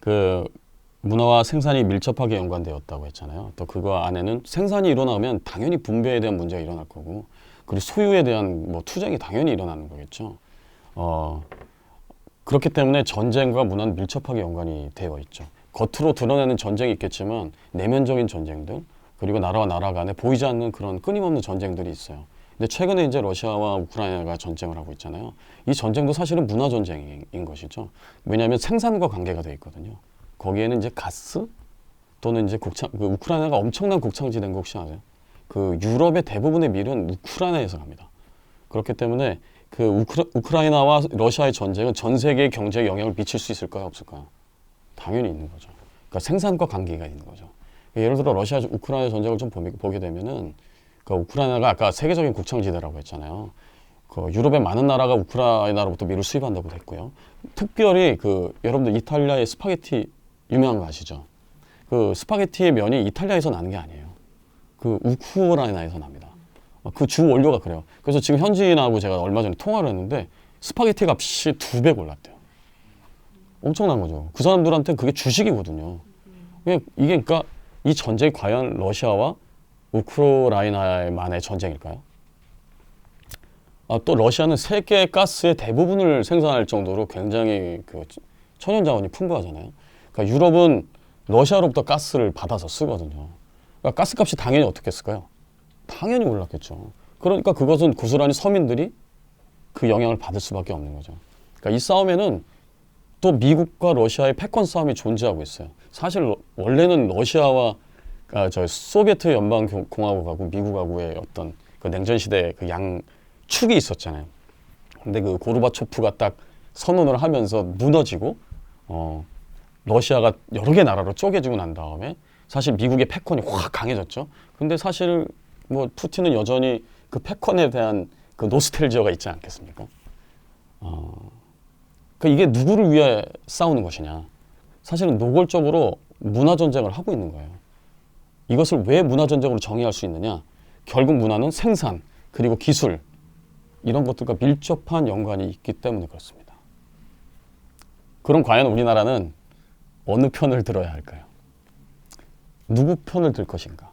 그 문화와 생산이 밀접하게 연관되었다고 했잖아요. 또 그거 안에는 생산이 일어나면 당연히 분배에 대한 문제가 일어날 거고, 그리고 소유에 대한 뭐 투쟁이 당연히 일어나는 거겠죠. 그렇기 때문에 전쟁과 문화는 밀접하게 연관이 되어 있죠. 겉으로 드러내는 전쟁이 있겠지만 내면적인 전쟁들, 그리고 나라와 나라 간에 보이지 않는 그런 끊임없는 전쟁들이 있어요. 근데 최근에 이제 러시아와 우크라이나가 전쟁을 하고 있잖아요. 이 전쟁도 사실은 문화 전쟁인 것이죠. 왜냐하면 생산과 관계가 되어 있거든요. 거기에는 이제 가스 또는 이제 우크라이나가 엄청난 곡창지대인 거 혹시 아세요? 그 유럽의 대부분의 밀은 우크라이나에서 갑니다. 그렇기 때문에 그 우크라이나와 러시아의 전쟁은 전 세계 경제에 영향을 미칠 수 있을까요, 없을까요? 당연히 있는 거죠. 그러니까 생산과 관계가 있는 거죠. 예를 들어 러시아 우크라이나 전쟁을 좀 보게 되면은 그 우크라이나가 아까 세계적인 곡창지대라고 했잖아요. 그 유럽의 많은 나라가 우크라이나로부터 밀을 수입한다고 했고요. 특별히 그 여러분들 이탈리아의 스파게티 유명한 거 아시죠? 그 스파게티의 면이 이탈리아에서 나는 게 아니에요. 그 우크라이나에서 납니다. 그 주 원료가 그래요. 그래서 지금 현지인하고 제가 얼마 전에 통화를 했는데 스파게티 값이 2배 올랐대요. 엄청난 거죠. 그 사람들한테 그게 주식이거든요. 이게 그러니까 이 전쟁이 과연 러시아와 우크라이나만의 전쟁일까요? 또 러시아는 세계 가스의 대부분을 생산할 정도로 굉장히 그 천연 자원이 풍부하잖아요. 그러니까 유럽은 러시아로부터 가스를 받아서 쓰거든요. 그러니까 가스값이 당연히 어떻게 했을까요? 당연히 올랐겠죠. 그러니까 그것은 고스란히 서민들이 그 영향을 받을 수밖에 없는 거죠. 그러니까 이 싸움에는 또 미국과 러시아의 패권 싸움이 존재하고 있어요. 사실 원래는 러시아와 저 소비에트 연방공화국하고 미국하고의 어떤 그 냉전 시대 그 양축이 있었잖아요. 근데 그 고르바초프가 딱 선언을 하면서 무너지고 러시아가 여러 개 나라로 쪼개지고 난 다음에 사실 미국의 패권이 확 강해졌죠. 근데 사실 뭐 푸틴은 여전히 그 패권에 대한 그 노스텔지어가 있지 않겠습니까? 그러니까 이게 누구를 위해 싸우는 것이냐? 사실은 노골적으로 문화 전쟁을 하고 있는 거예요. 이것을 왜 문화 전쟁으로 정의할 수 있느냐? 결국 문화는 생산 그리고 기술 이런 것들과 밀접한 연관이 있기 때문에 그렇습니다. 그럼 과연 우리나라는 어느 편을 들어야 할까요? 누구 편을 들 것인가?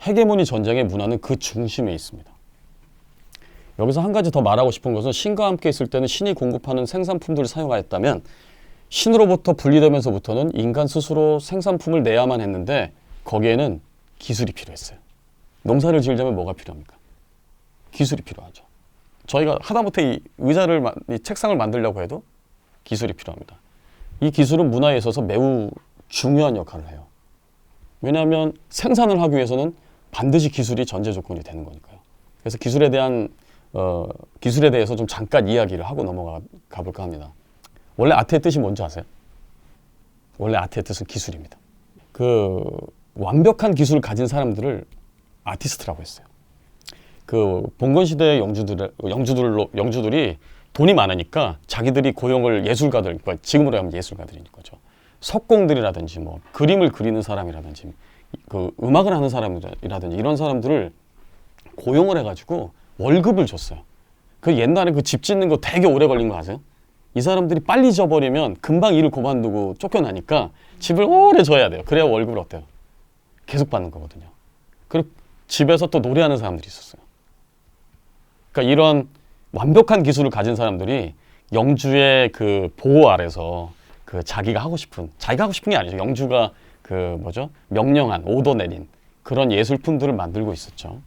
헤게모니 전쟁의 문화는 그 중심에 있습니다. 여기서 한 가지 더 말하고 싶은 것은 신과 함께 있을 때는 신이 공급하는 생산품들을 사용하였다면 신으로부터 분리되면서부터는 인간 스스로 생산품을 내야만 했는데 거기에는 기술이 필요했어요. 농사를 지으려면 뭐가 필요합니까? 기술이 필요하죠. 저희가 하다못해 이 책상을 만들려고 해도 기술이 필요합니다. 이 기술은 문화에 있어서 매우 중요한 역할을 해요. 왜냐하면 생산을 하기 위해서는 반드시 기술이 전제 조건이 되는 거니까요. 그래서 기술에 대해서 좀 잠깐 이야기를 하고 넘어가 볼까 합니다. 원래 아트의 뜻이 뭔지 아세요? 원래 아트의 뜻은 기술입니다. 그 완벽한 기술을 가진 사람들을 아티스트라고 했어요. 그 봉건 시대의 영주들이 돈이 많으니까 자기들이 고용을 예술가들, 그러니까 지금으로 하면 예술가들인 거죠. 석공들이라든지 뭐 그림을 그리는 사람이라든지 그 음악을 하는 사람이라든지 이런 사람들을 고용을 해가지고 월급을 줬어요. 그 옛날에 그 집 짓는 거 되게 오래 걸린 거 아세요? 이 사람들이 빨리 져버리면 금방 일을 그만두고 쫓겨나니까 집을 오래 져야 돼요. 그래야 월급을 어때요? 계속 받는 거거든요. 그리고 집에서 또 노래하는 사람들이 있었어요. 그러니까 이런 완벽한 기술을 가진 사람들이 영주의 그 보호 아래서 그 자기가 하고 싶은 게 아니죠. 영주가 그 명령한 오더 내린 그런 예술품들을 만들고 있었죠.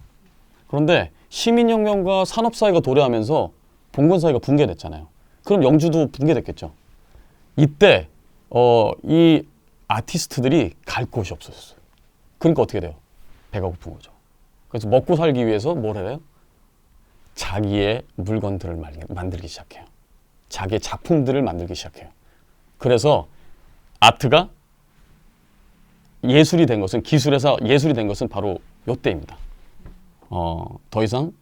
그런데 시민혁명과 산업사회가 도래하면서 봉건사회가 붕괴됐잖아요. 그럼 영주도 붕괴됐겠죠. 이때 이 아티스트들이 갈 곳이 없어졌어요. 그러니까 어떻게 돼요? 배가 고픈 거죠. 그래서 먹고 살기 위해서 뭘 해요? 자기의 물건들을 만들기 시작해요. 자기의 작품들을 만들기 시작해요. 그래서 아트가 예술이 된 것은 기술에서 예술이 된 것은 바로 이때입니다. 더 이상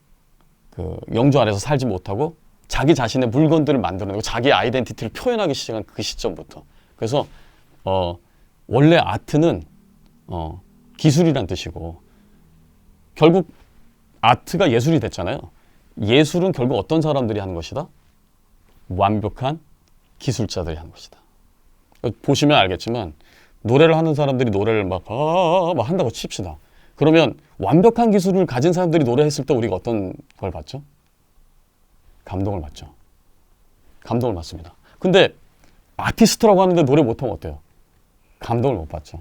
그 영주 아래서 살지 못하고 자기 자신의 물건들을 만들어내고 자기 아이덴티티를 표현하기 시작한 그 시점부터. 그래서 원래 아트는 기술이란 뜻이고 결국 아트가 예술이 됐잖아요. 예술은 결국 어떤 사람들이 하는 것이다? 완벽한 기술자들이 하는 것이다. 보시면 알겠지만 노래를 하는 사람들이 노래를 막 한다고 칩시다. 그러면 완벽한 기술을 가진 사람들이 노래했을 때 우리가 어떤 걸 받죠? 감동을 받죠. 감동을 받습니다. 근데 아티스트라고 하는데 노래 못하면 어때요? 감동을 못 받죠.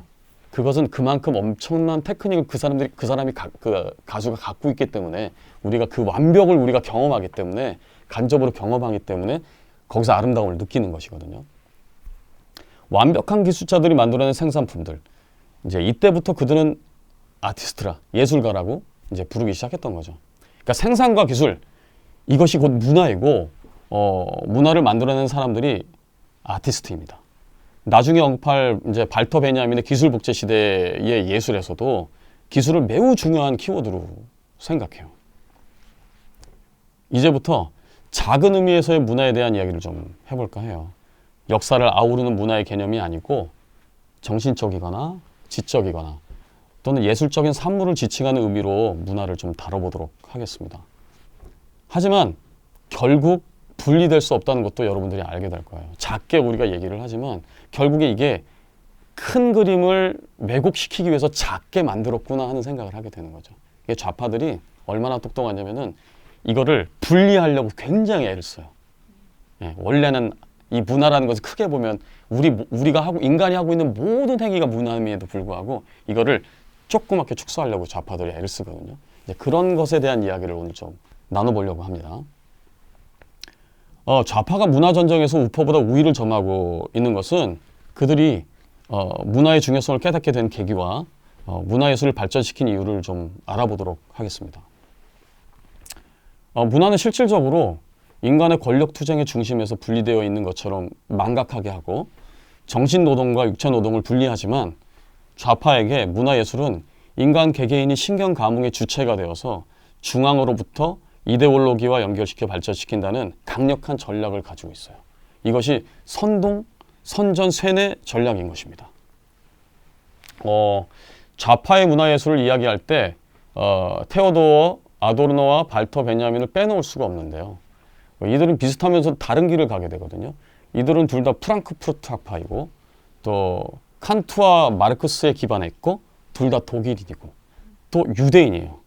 그것은 그만큼 엄청난 테크닉을 그 사람이 그 가수가 갖고 있기 때문에 우리가 그 완벽을 우리가 경험하기 때문에 간접으로 경험하기 때문에 거기서 아름다움을 느끼는 것이거든요. 완벽한 기술자들이 만들어낸 생산품들, 이제 이때부터 그들은 아티스트라, 예술가라고 이제 부르기 시작했던 거죠. 그러니까 생산과 기술, 이것이 곧 문화이고 문화를 만들어낸 사람들이 아티스트입니다. 나중에 언급할 이제 발터 베냐민의 기술 복제 시대의 예술에서도 기술을 매우 중요한 키워드로 생각해요. 이제부터 작은 의미에서의 문화에 대한 이야기를 좀 해볼까 해요. 역사를 아우르는 문화의 개념이 아니고 정신적이거나 지적이거나 또는 예술적인 산물을 지칭하는 의미로 문화를 좀 다뤄보도록 하겠습니다. 하지만 결국 분리될 수 없다는 것도 여러분들이 알게 될 거예요. 작게 우리가 얘기를 하지만 결국에 이게 큰 그림을 왜곡시키기 위해서 작게 만들었구나 하는 생각을 하게 되는 거죠. 이게 좌파들이 얼마나 똑똑하냐면은 이거를 분리하려고 굉장히 애를 써요. 예, 원래는 이 문화라는 것을 크게 보면 우리가 인간이 하고 있는 모든 행위가 문화임에도 불구하고 이거를 조그맣게 축소하려고 좌파들이 애를 쓰거든요. 이제 그런 것에 대한 이야기를 오늘 좀 나눠보려고 합니다. 좌파가 문화 전쟁에서 우파보다 우위를 점하고 있는 것은 그들이 문화의 중요성을 깨닫게 된 계기와 문화예술을 발전시킨 이유를 좀 알아보도록 하겠습니다. 문화는 실질적으로 인간의 권력 투쟁의 중심에서 분리되어 있는 것처럼 망각하게 하고 정신노동과 육체노동을 분리하지만 좌파에게 문화예술은 인간 개개인이 신경 감흥의 주체가 되어서 중앙으로부터 이데올로기와 연결시켜 발전시킨다는 강력한 전략을 가지고 있어요. 이것이 선동, 선전, 쇠뇌 전략인 것입니다. 좌파의 문화예술을 이야기할 때 테오도어 아도르노와 발터 베냐민을 빼놓을 수가 없는데요. 이들은 비슷하면서 다른 길을 가게 되거든요. 이들은 둘 다 프랑크푸르트 학파이고 또 칸트와 마르크스에 기반했고 둘 다 독일인이고 또 유대인이에요.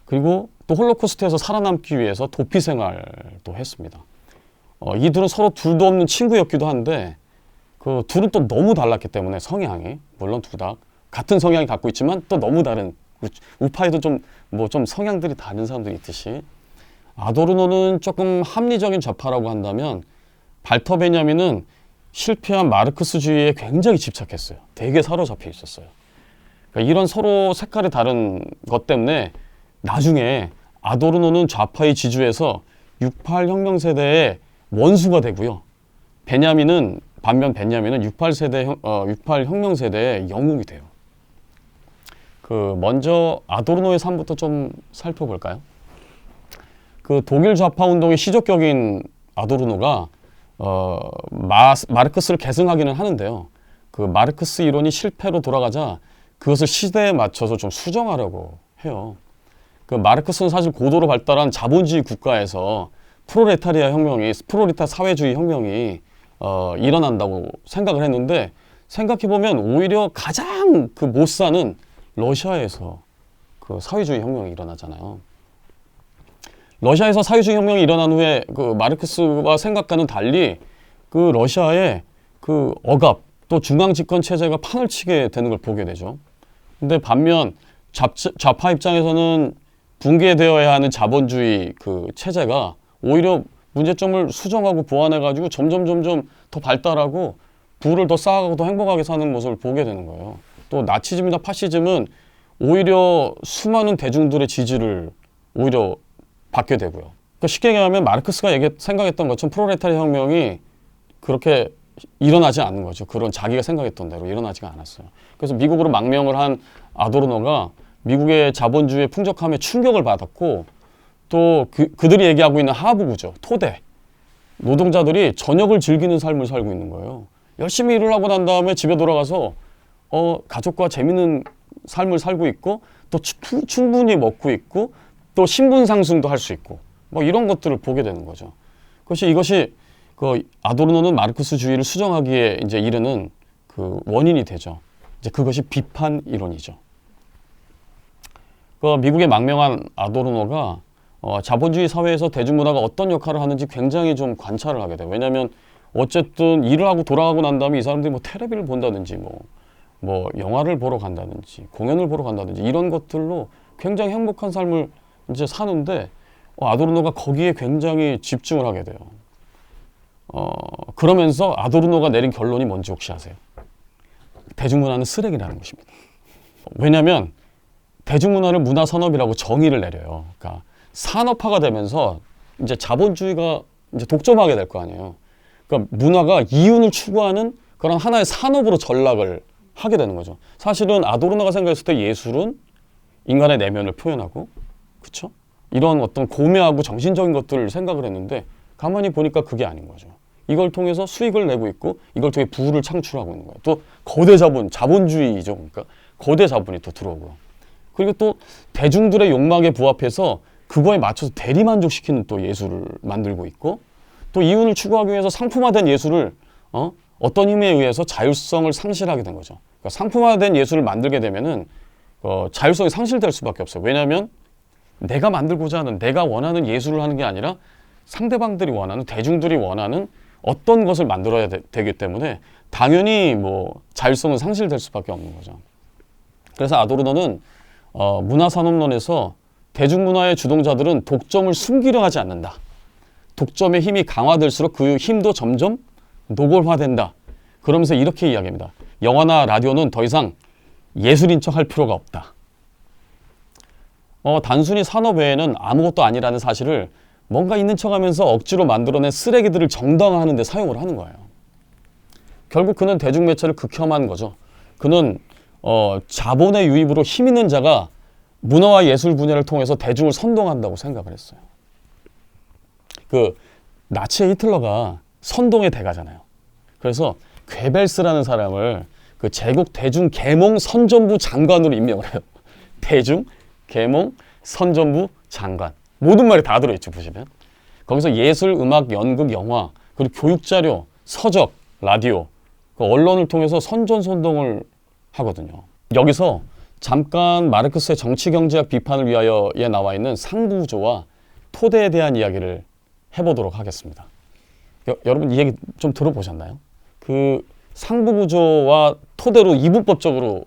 그리고 또 홀로코스트에서 살아남기 위해서 도피 생활도 했습니다. 이들은 서로 둘도 없는 친구였기도 한데 그 둘은 또 너무 달랐기 때문에 성향이 물론 둘 다 같은 성향이 갖고 있지만 또 너무 다른 우파에도 좀 성향들이 다른 사람들이 있듯이 아도르노는 조금 합리적인 좌파라고 한다면 발터 베냐민은 실패한 마르크스주의에 굉장히 집착했어요. 되게 사로잡혀 있었어요. 그러니까 이런 서로 색깔이 다른 것 때문에 나중에 아도르노는 좌파의 지주에서 68 혁명 세대의 원수가 되고요. 반면 베냐민은 68 혁명 세대의 영웅이 돼요. 먼저 아도르노의 삶부터 좀 살펴볼까요? 독일 좌파 운동의 시적격인 아도르노가 마르크스를 계승하기는 하는데요. 마르크스 이론이 실패로 돌아가자 그것을 시대에 맞춰서 좀 수정하려고 해요. 마르크스는 사실 고도로 발달한 자본주의 국가에서 프로레타 사회주의 혁명이 일어난다고 생각을 했는데 생각해보면 오히려 가장 못 사는 러시아에서 사회주의 혁명이 일어나잖아요. 러시아에서 사회주의 혁명이 일어난 후에 마르크스와 생각과는 달리 러시아의 억압 또 중앙 집권 체제가 판을 치게 되는 걸 보게 되죠. 근데 반면 좌파 입장에서는 붕괴되어야 하는 자본주의 체제가 오히려 문제점을 수정하고 보완해가지고 점점 더 발달하고 부를 더 쌓아가고 더 행복하게 사는 모습을 보게 되는 거예요. 또 나치즘이나 파시즘은 오히려 수많은 대중들의 지지를 오히려 받게 되고요. 그러니까 쉽게 얘기하면 마르크스가 생각했던 것처럼 프로레타리아 혁명이 그렇게 일어나지 않는 거죠. 그런 자기가 생각했던 대로 일어나지가 않았어요. 그래서 미국으로 망명을 한 아도르노가 미국의 자본주의의 풍족함에 충격을 받았고 또 그들이 얘기하고 있는 하부 구조, 토대, 노동자들이 저녁을 즐기는 삶을 살고 있는 거예요. 열심히 일을 하고 난 다음에 집에 돌아가서 가족과 재밌는 삶을 살고 있고 또 충분히 먹고 있고 또 신분 상승도 할 수 있고 이런 것들을 보게 되는 거죠. 이것이 그 아도르노는 마르크스주의를 수정하기에 이제 이르는 그 원인이 되죠. 이제 그것이 비판 이론이죠. 그 미국의 망명한 아도르노가 자본주의 사회에서 대중문화가 어떤 역할을 하는지 굉장히 좀 관찰을 하게 돼요. 왜냐하면 어쨌든 일을 하고 돌아가고 난 다음에 이 사람들이 뭐 텔레비를 본다든지 뭐 영화를 보러 간다든지 공연을 보러 간다든지 이런 것들로 굉장히 행복한 삶을 이제 사는데 아도르노가 거기에 굉장히 집중을 하게 돼요. 그러면서 아도르노가 내린 결론이 뭔지 혹시 아세요? 대중문화는 쓰레기라는 것입니다. 왜냐하면 대중문화를 문화산업이라고 정의를 내려요. 그러니까 산업화가 되면서 이제 자본주의가 이제 독점하게 될 거 아니에요. 그러니까 문화가 이윤을 추구하는 그런 하나의 산업으로 전락을 하게 되는 거죠. 사실은 아도르노가 생각했을 때 예술은 인간의 내면을 표현하고, 그렇죠? 이런 어떤 고매하고 정신적인 것들을 생각을 했는데 가만히 보니까 그게 아닌 거죠. 이걸 통해서 수익을 내고 있고 이걸 통해 부를 창출하고 있는 거예요. 또 거대 자본주의죠. 그러니까 거대 자본이 또 들어오고요. 그리고 또 대중들의 욕망에 부합해서 그거에 맞춰서 대리만족시키는 또 예술을 만들고 있고 또 이윤을 추구하기 위해서 상품화된 예술을 어떤 힘에 의해서 자율성을 상실하게 된 거죠. 그러니까 상품화된 예술을 만들게 되면은 자율성이 상실될 수밖에 없어요. 왜냐하면 내가 만들고자 하는 내가 원하는 예술을 하는 게 아니라 상대방들이 원하는 대중들이 원하는 어떤 것을 만들어야 되기 때문에 당연히 뭐 자율성은 상실될 수밖에 없는 거죠. 그래서 아도르노는 문화산업론에서 대중문화의 주동자들은 독점을 숨기려 하지 않는다. 독점의 힘이 강화될수록 그 힘도 점점 노골화된다. 그러면서 이렇게 이야기합니다. 영화나 라디오는 더 이상 예술인 척 할 필요가 없다. 단순히 산업 외에는 아무것도 아니라는 사실을 뭔가 있는 척하면서 억지로 만들어낸 쓰레기들을 정당화하는 데 사용을 하는 거예요. 결국 그는 대중매체를 극혐한 거죠. 그는 자본의 유입으로 힘 있는 자가 문화와 예술 분야를 통해서 대중을 선동한다고 생각을 했어요. 그 나치의 히틀러가 선동의 대가잖아요. 그래서 괴벨스라는 사람을 그 제국 대중계몽 선전부 장관으로 임명을 해요. 대중계몽 선전부 장관. 모든 말이 다 들어있죠, 보시면. 거기서 예술, 음악, 연극, 영화, 그리고 교육자료, 서적, 라디오, 그 언론을 통해서 선전선동을 하거든요. 여기서 잠깐 마르크스의 정치경제학 비판을 위하여에 나와 있는 상부구조와 토대에 대한 이야기를 해보도록 하겠습니다. 여러분 이 얘기 좀 들어보셨나요? 그 상부구조와 토대로 이분법적으로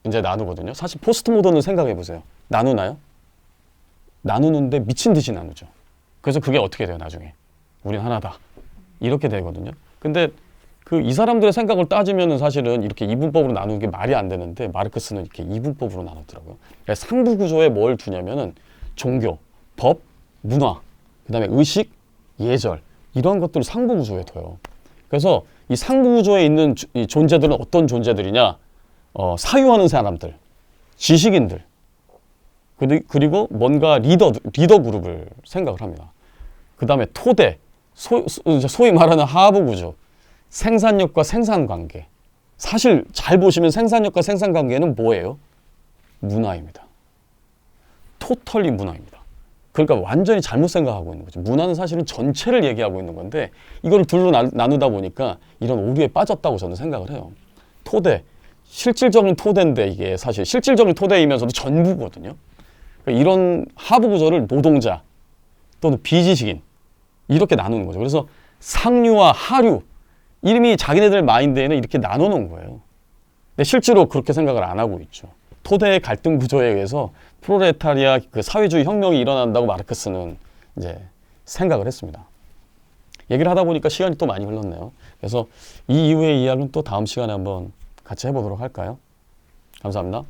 이제 나누거든요. 사실 포스트 모던을 생각해 보세요. 나누나요? 나누는데 미친 듯이 나누죠. 그래서 그게 어떻게 돼요, 나중에? 우린 하나다. 이렇게 되거든요. 근데 이 사람들의 생각을 따지면은 사실은 이렇게 이분법으로 나누는 게 말이 안 되는데 마르크스는 이렇게 이분법으로 나누더라고요. 그러니까 상부 구조에 뭘 두냐면은 종교, 법, 문화, 그다음에 의식, 예절 이런 것들을 상부 구조에 둬요. 그래서 이 상부 구조에 있는 이 존재들은 어떤 존재들이냐? 사유하는 사람들, 지식인들, 그리고 뭔가 리더 그룹을 생각을 합니다. 그다음에 토대, 소위 말하는 하부 구조. 생산력과 생산관계. 사실 잘 보시면 생산력과 생산관계는 뭐예요? 문화입니다. 토털리 문화입니다. 그러니까 완전히 잘못 생각하고 있는 거죠. 문화는 사실은 전체를 얘기하고 있는 건데 이걸 둘로 나누다 보니까 이런 오류에 빠졌다고 저는 생각을 해요. 토대, 실질적인 토대인데 이게 사실 실질적인 토대이면서도 전부거든요. 그러니까 이런 하부 구조를 노동자 또는 비지식인 이렇게 나누는 거죠. 그래서 상류와 하류 이미 자기네들 마인드에는 이렇게 나눠놓은 거예요. 근데 실제로 그렇게 생각을 안 하고 있죠. 토대의 갈등 구조에 의해서 프롤레타리아 그 사회주의 혁명이 일어난다고 마르크스는 이제 생각을 했습니다. 얘기를 하다 보니까 시간이 또 많이 흘렀네요. 그래서 이 이후의 이야기는 또 다음 시간에 한번 같이 해보도록 할까요? 감사합니다.